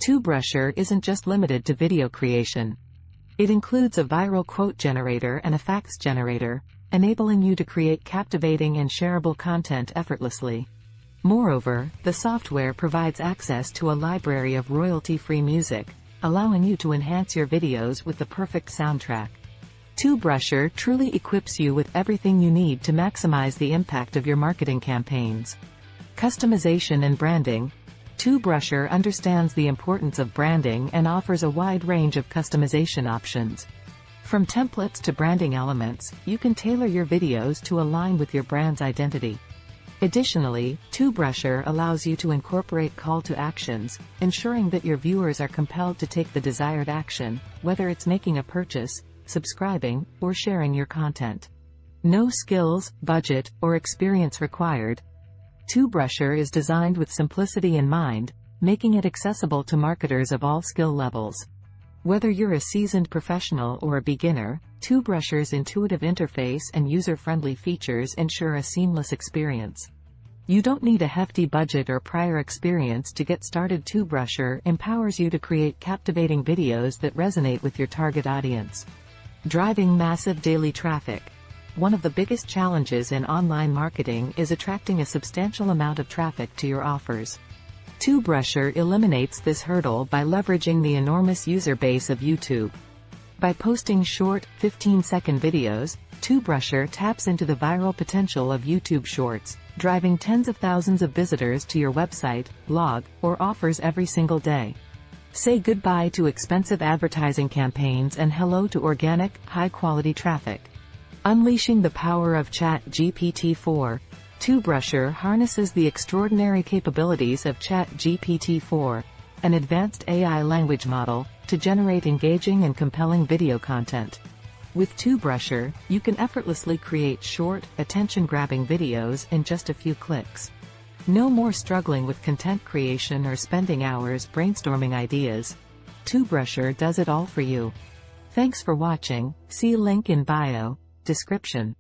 TubeRushr isn't just limited to video creation. It includes a viral quote generator and a facts generator, enabling you to create captivating and shareable content effortlessly. Moreover, the software provides access to a library of royalty-free music, allowing you to enhance your videos with the perfect soundtrack. TubeRushr truly equips you with everything you need to maximize the impact of your marketing campaigns. Customization and branding. TubeRushr understands the importance of branding and offers a wide range of customization options. From templates to branding elements, you can tailor your videos to align with your brand's identity. Additionally, TubeRushr allows you to incorporate call to actions, ensuring that your viewers are compelled to take the desired action, whether it's making a purchase, subscribing, or sharing your content. No skills, budget, or experience required. TubeRushr is designed with simplicity in mind, making it accessible to marketers of all skill levels. Whether you're a seasoned professional or a beginner, TubeRushr's intuitive interface and user-friendly features ensure a seamless experience. You don't need a hefty budget or prior experience to get started. TubeRushr empowers you to create captivating videos that resonate with your target audience. Driving massive daily traffic. One of the biggest challenges in online marketing is attracting a substantial amount of traffic to your offers. TubeRushr eliminates this hurdle by leveraging the enormous user base of YouTube. By posting short, 15-second videos, TubeRushr taps into the viral potential of YouTube Shorts, driving tens of thousands of visitors to your website, blog, or offers every single day. Say goodbye to expensive advertising campaigns and hello to organic, high-quality traffic. Unleashing the power of ChatGPT-4. TubeRushr harnesses the extraordinary capabilities of ChatGPT-4, an advanced AI language model, to generate engaging and compelling video content. With TubeRushr, you can effortlessly create short, attention-grabbing videos in just a few clicks. No more struggling with content creation or spending hours brainstorming ideas. TubeRushr does it all for you. Thanks for watching. See link in bio, description.